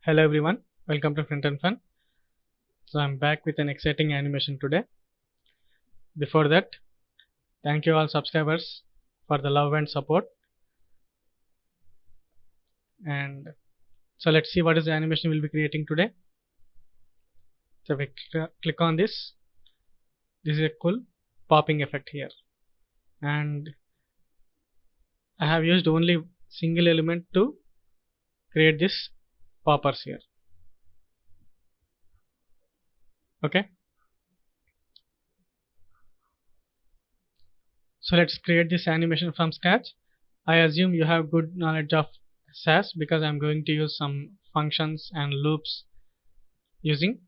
Hello everyone, welcome to Front and Fun. So I'm back with an exciting animation today. Before that, thank you all subscribers for the love and support. And so let's see what is the animation we'll be creating today. So we click on this. This is a cool popping effect here. And I have used only single element to create this poppers here. Okay. So let's create this animation from scratch. I assume you have good knowledge of SAS because I'm going to use some functions and loops using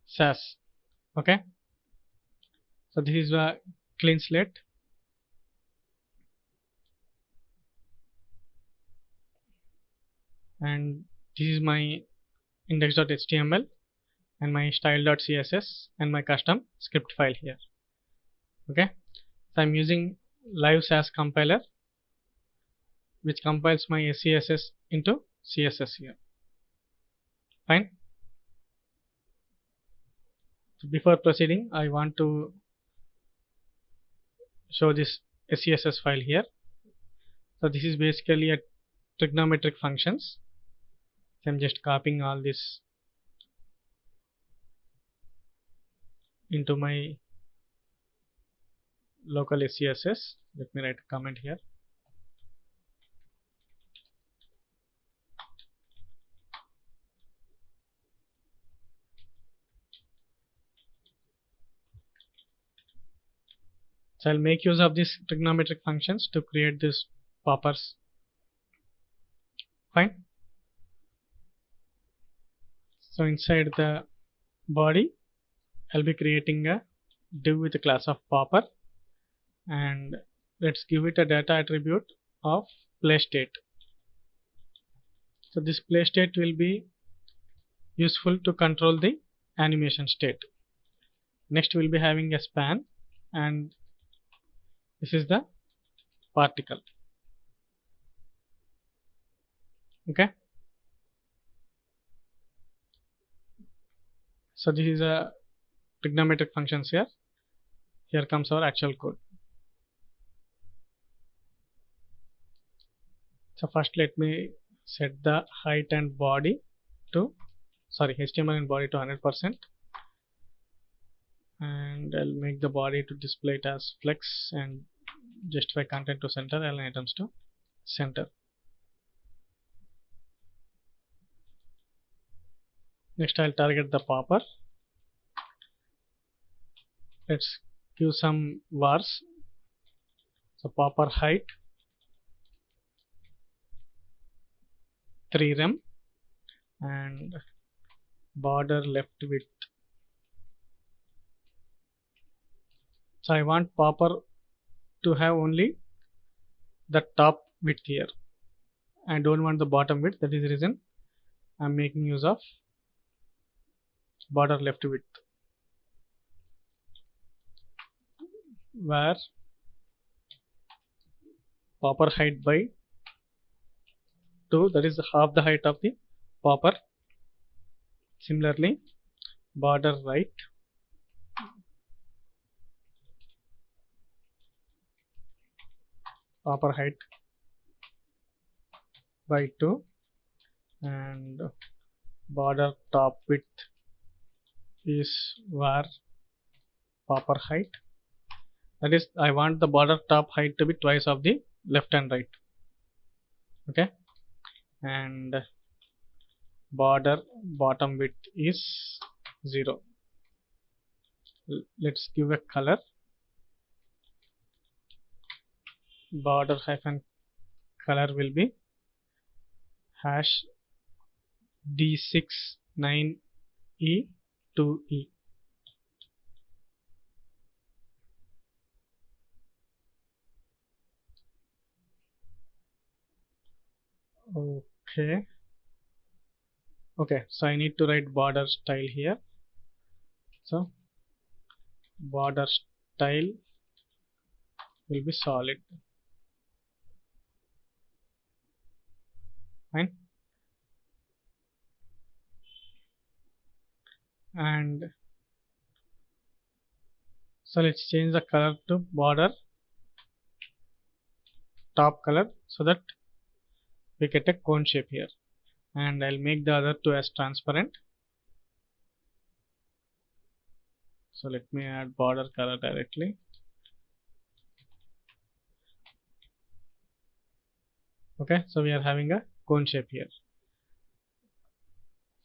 SAS. Okay. So this is a clean slate. And this is my index.html and my style.css and my custom script file here. Okay. So I'm using live SAS compiler which compiles my SCSS into CSS here. Fine. So before proceeding, I want to show this SCSS file here. So this is basically a trigonometric functions. So I'm just copying all this into my local SCSS. Let me write a comment here. So I'll make use of these trigonometric functions to create these poppers. Fine. So inside the body, I'll be creating a div with the class of popper, and let's give it a data attribute of play state. So this play state will be useful to control the animation state. Next we'll be having a span, and this is the particle. Okay. So this is a trigonometric functions here. Here comes our actual code. So first let me set the height and body to HTML and body to 100%, and I'll make the body to display it as flex and justify content to center, align items to center. Next I'll target the popper. Let's give some vars. So popper height 3 rem and border left width. So I want popper to have only the top width here. I don't want the bottom width. That is the reason I'm making use of border left width, where popper height by 2, that is half the height of the popper. Similarly, border right popper height by 2 and border top width is where popper height, that is I want the border top height to be twice of the left and right. Okay. And border bottom width is 0. Let's give a color. Border hyphen color will be hash D69E2E. Okay, so I need to write border style here. So border style will be solid. Fine. And so let's change the color to border top color so that we get a cone shape here. And I'll make the other two as transparent. So let me add border color directly. Okay, so we are having a cone shape here.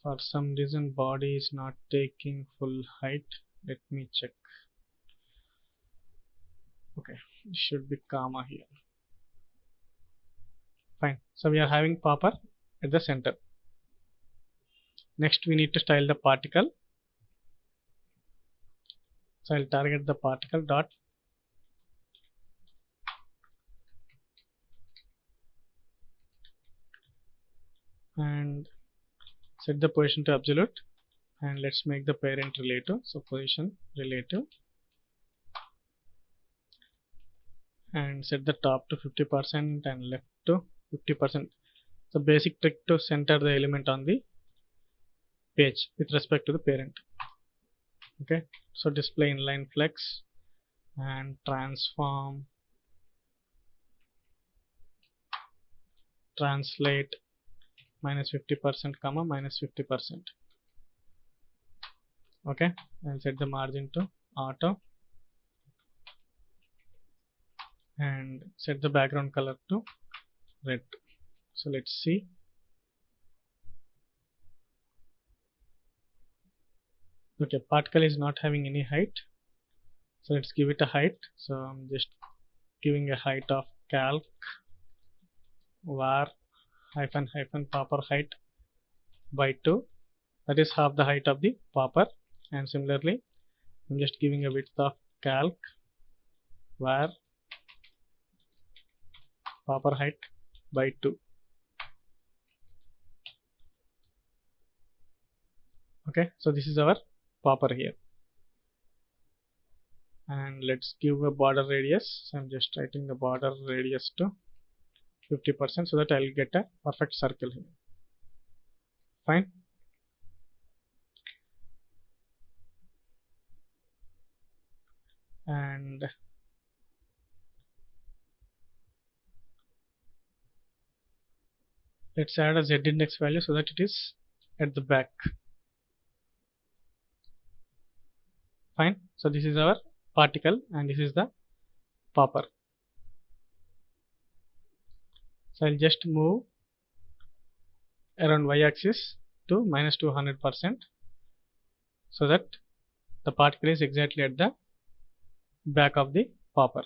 For some reason body is not taking full height. Let me check. Okay, it should be comma here. Fine. So we are having popper at the center. Next we need to style the particle. So I'll target the particle dot and set the position to absolute, and let's make the parent relative. So position relative, and set the top to 50% and left to 50%. The basic trick to center the element on the page with respect to the parent. Okay, so display inline flex and transform, translate -50% comma -50%. Okay, and set the margin to auto and set the background color to red. So let's see. Okay, particle is not having any height, so let's give it a height. So I'm just giving a height of calc var -- popper height by 2, that is half the height of the popper. And similarly I'm just giving a width of calc var popper height by 2. Okay, so this is our popper here. And let's give a border radius. So I'm just writing the border radius to 50% so that I'll get a perfect circle here. Fine. And let's add a z-index value so that it is at the back. Fine. So this is our particle and this is the popper. So I'll just move around y-axis to -200% so that the particle is exactly at the back of the popper.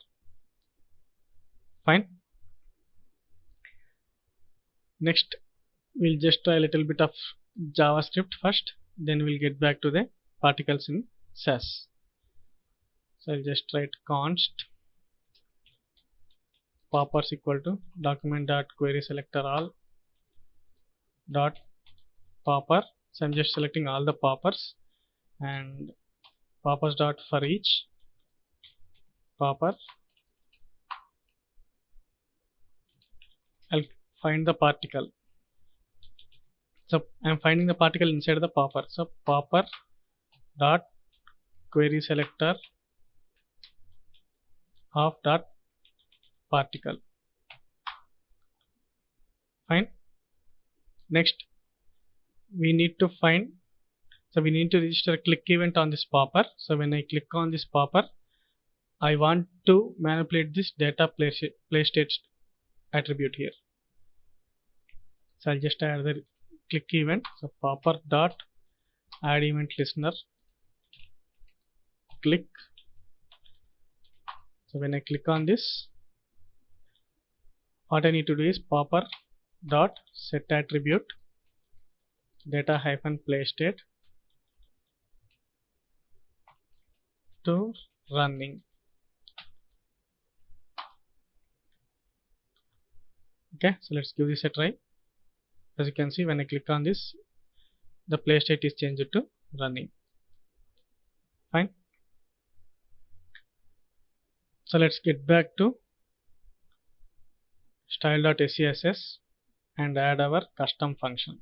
Fine. Next we'll just try a little bit of JavaScript first, then we'll get back to the particles in Sass. So I'll just write const poppers equal to document.querySelectorAll dot popper. So I'm just selecting all the poppers, and poppers dot for each popper I'll find the particle. So I'm finding the particle inside the popper. So popper dot query selector of dot particle. Fine. Next we need to find, so we need to register a click event on this popper. So when I click on this popper, I want to manipulate this data play state attribute here. So I'll just add the click event. So popper dot add event listener click. So when I click on this, what I need to do is popper dot set attribute data -play state to running. Okay, so let's give this a try. As you can see, when I click on this, the play state is changed to running. Fine. So let's get back to style.scss and add our custom function.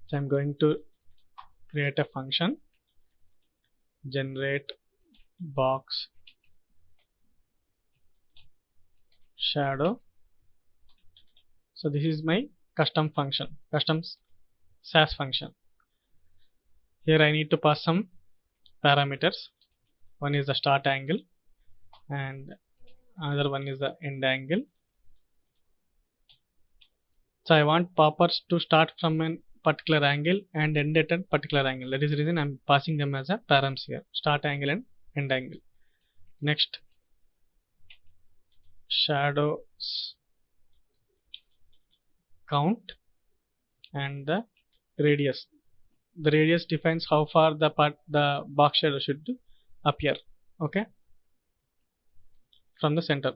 So I'm going to create a function, generate box shadow. So this is my custom function, custom Sass function. Here I need to pass some parameters. One is the start angle and another one is the end angle. So I want poppers to start from a particular angle and end at a particular angle. That is the reason I'm passing them as a params here, start angle and end angle. Next, shadows count and the radius. The radius defines how far the box shadow should appear, okay, from the center,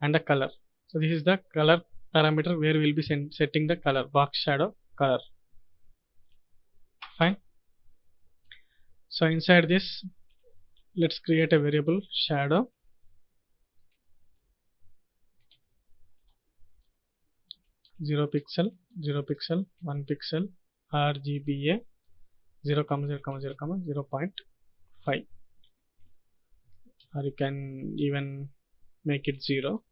and the color. So this is the color parameter where we will be setting the color, box shadow color. Fine. So inside this, let's create a variable shadow. Zero pixel, 1 pixel, RGBA 0,0,0,0.5, or you can even make it 0.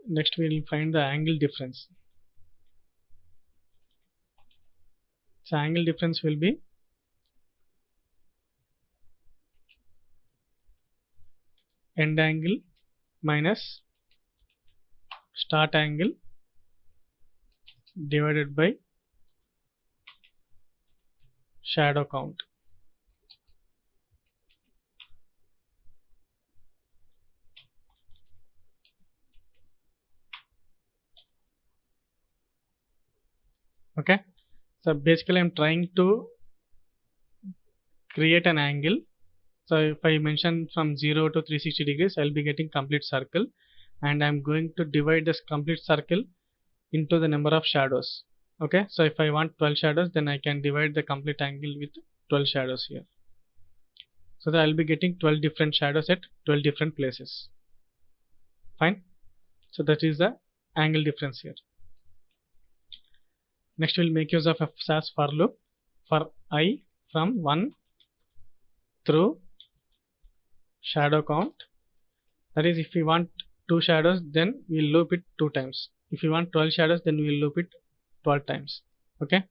Next we will find the angle difference. So angle difference will be end angle minus start angle divided by shadow count. Okay, so basically I'm trying to create an angle. So if I mention from 0 to 360 degrees, I'll be getting complete circle, and I'm going to divide this complete circle into the number of shadows. Okay, so if I want 12 shadows, then I can divide the complete angle with 12 shadows here. So that I'll be getting 12 different shadows at 12 different places. Fine. So that is the angle difference here. Next we'll make use of a Sass for loop for I from 1 through shadow count. That is, if we want 2 shadows, then we'll loop it 2 times. If we want 12 shadows, then we'll loop it 12 times. Okay.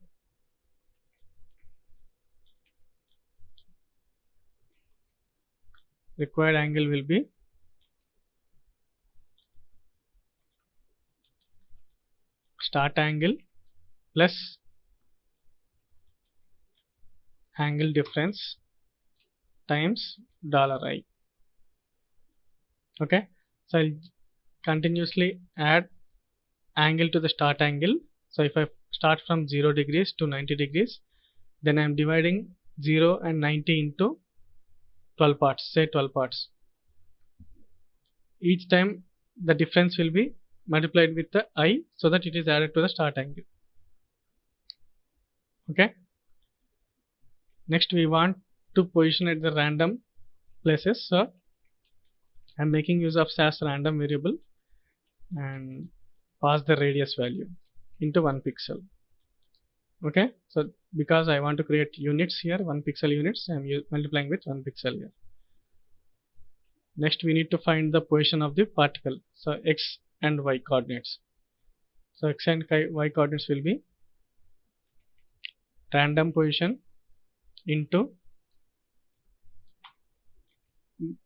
Required angle will be start angle plus angle difference times $I. Okay, so I'll continuously add angle to the start angle. So if I start from 0 degrees to 90 degrees, then I'm dividing 0 and 90 into 12 parts, say 12 parts. Each time the difference will be multiplied with the I, so that it is added to the start angle. Okay, next we want to position at the random places, so I'm making use of Sass random variable and pass the radius value into 1 pixel. Okay, so because I want to create units here, 1 pixel units, I'm multiplying with 1 pixel here. Next we need to find the position of the particle, so x and y coordinates. So x and y coordinates will be random position into,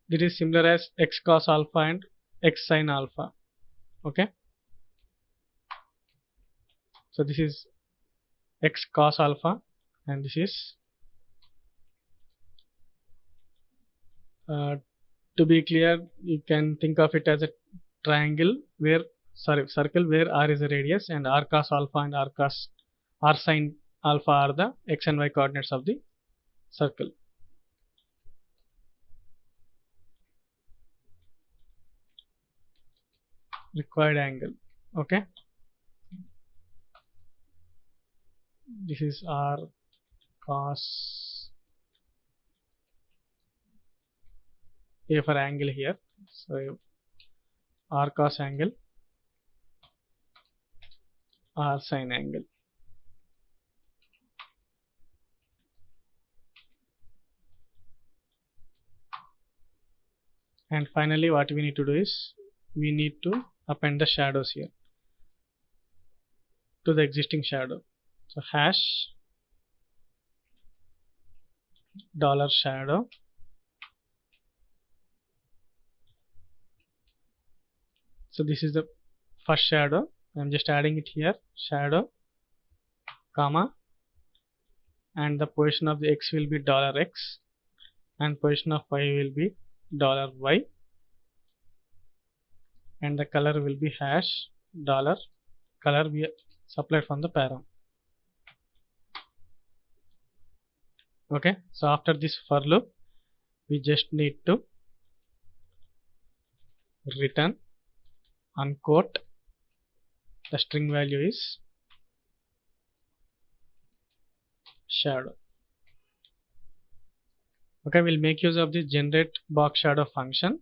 this is similar as x cos alpha and x sin alpha. Okay, so this is x cos alpha and this is to be clear, you can think of it as a triangle where, circle where r is a radius and r cos alpha and r sin alpha are the x and y coordinates of the circle. Required angle. Okay, this is r cos a for angle here. So r cos angle, r sin angle. And finally what we need to do is we need to append the shadows here to the existing shadow. So hash dollar shadow, so this is the first shadow. I'm just adding it here, shadow, comma, and the position of the x will be $x and position of y will be $y, and the color will be hash dollar color we supplied from the param. Okay, so after this for loop we just need to return unquote the string value is shadow. Okay, we'll make use of the generate box shadow function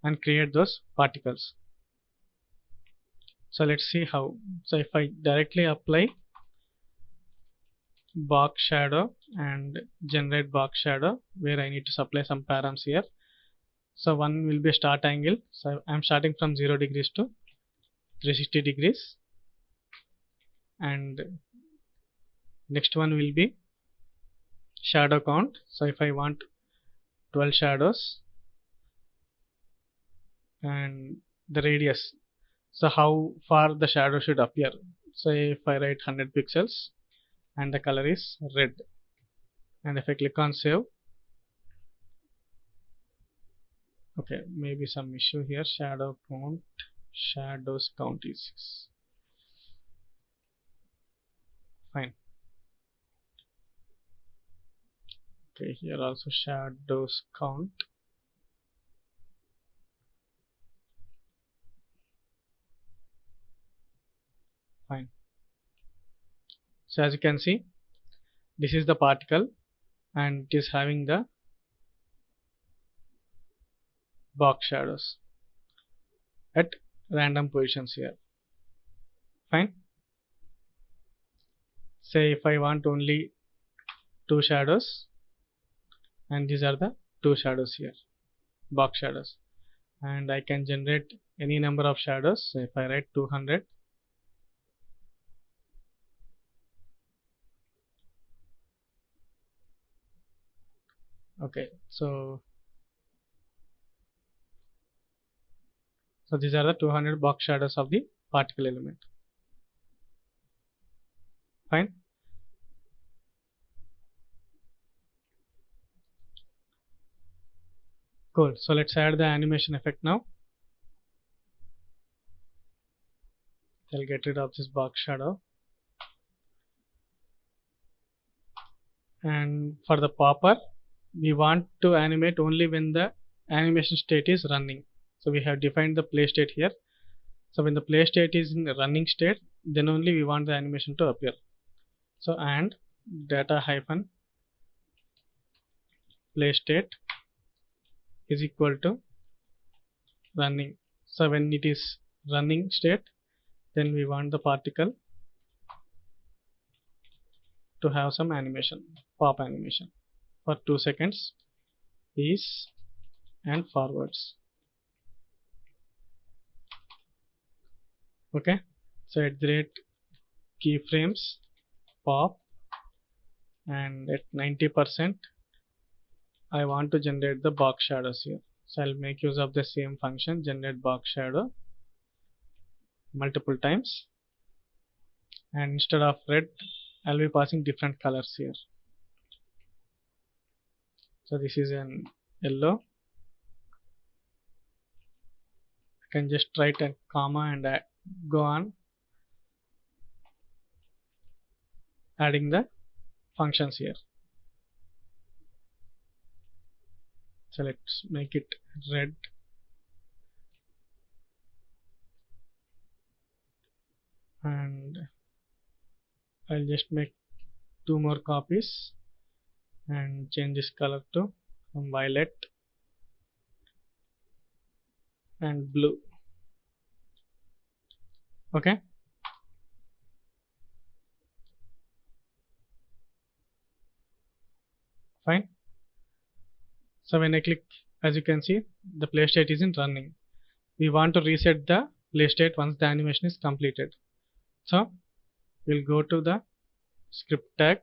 and create those particles. So let's see how. So if I directly apply box shadow and generate box shadow, where I need to supply some params here. So one will be a start angle, so I'm starting from 0 degrees to 360 degrees, and next one will be shadow count. So if I want 12 shadows, and the radius, so how far the shadow should appear. So if I write 100 pixels and the color is red, and if I click on save, okay, maybe some issue here, shadows count is 6. Fine. Okay, here also shadows count. Fine. So as you can see, this is the particle and it is having the box shadows at random positions here. Fine. Say if I want only 2 shadows, and these are the 2 shadows here, box shadows, and I can generate any number of shadows. So if I write 200, okay, so these are the 200 box shadows of the particle element. Fine. Cool. So let's add the animation effect now. I'll get rid of this box shadow, and for the popper we want to animate only when the animation state is running. So we have defined the play state here. So when the play state is in the running state, then only we want the animation to appear. So and data hyphen play state is equal to running. So when it is running state, then we want the particle to have some animation, pop animation for 2 seconds, ease and forwards. Okay, so at the rate keyframes pop, and at 90% I want to generate the box shadows here. So I'll make use of the same function, generate box shadow, multiple times, and instead of red I'll be passing different colors here. So this is an yellow. I can just write a comma and go on adding the functions here. So let's make it red, and I'll just make 2 more copies and change this color to violet and blue. Okay, fine. So when I click, as you can see, the play state isn't running. We want to reset the play state once the animation is completed. So we'll go to the script tag,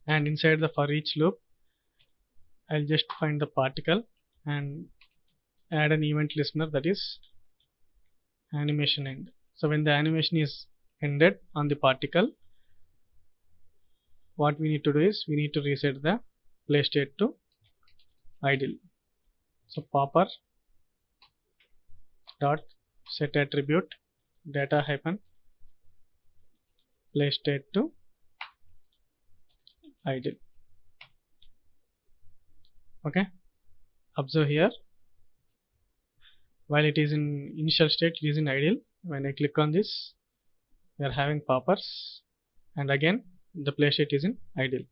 and inside the for each loop I'll just find the particle and add an event listener, that is animation end. So when the animation is ended on the particle, what we need to do is we need to reset the play state to idle. So popper dot set attribute data hyphen play state to idle. Okay, observe here, while it is in initial state it is in idle. When I click on this, we are having poppers, and again the play state is in idle.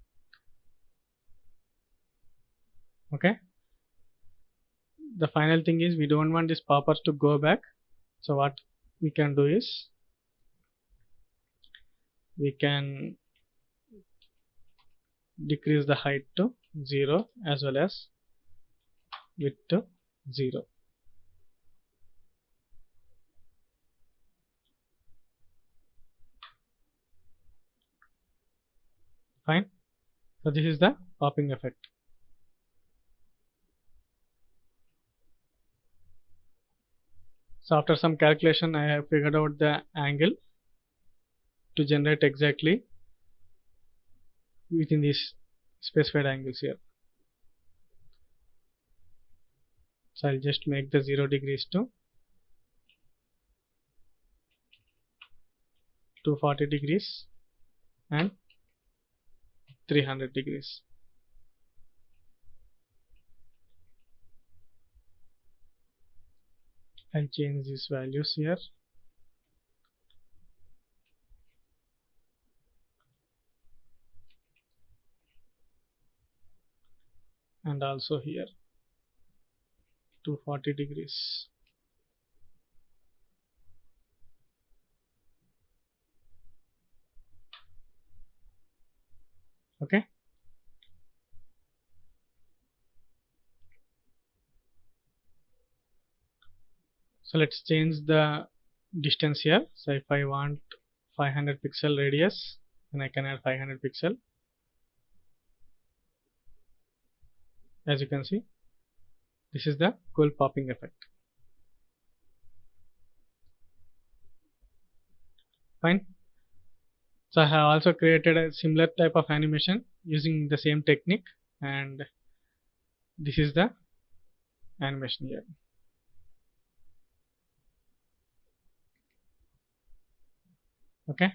Okay, the final thing is we don't want this poppers to go back. So what we can do is we can decrease the height to 0 as well as width to 0. Fine. So this is the popping effect. So after some calculation I have figured out the angle to generate exactly within these specified angles here. So I'll just make the 0 degrees to 240 degrees and 300 degrees. I'll change these values here. And also here 240 degrees. Okay, so let's change the distance here. So if I want 500 pixel radius, then I can add 500 pixel. As you can see, this is the cool popping effect. Fine. So I have also created a similar type of animation using the same technique, and this is the animation here. Okay,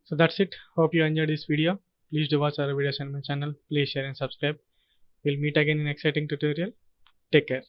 so that's it. Hope you enjoyed this video. Please do watch our videos on my channel. Please share and subscribe. We'll meet again in an exciting tutorial. Take care.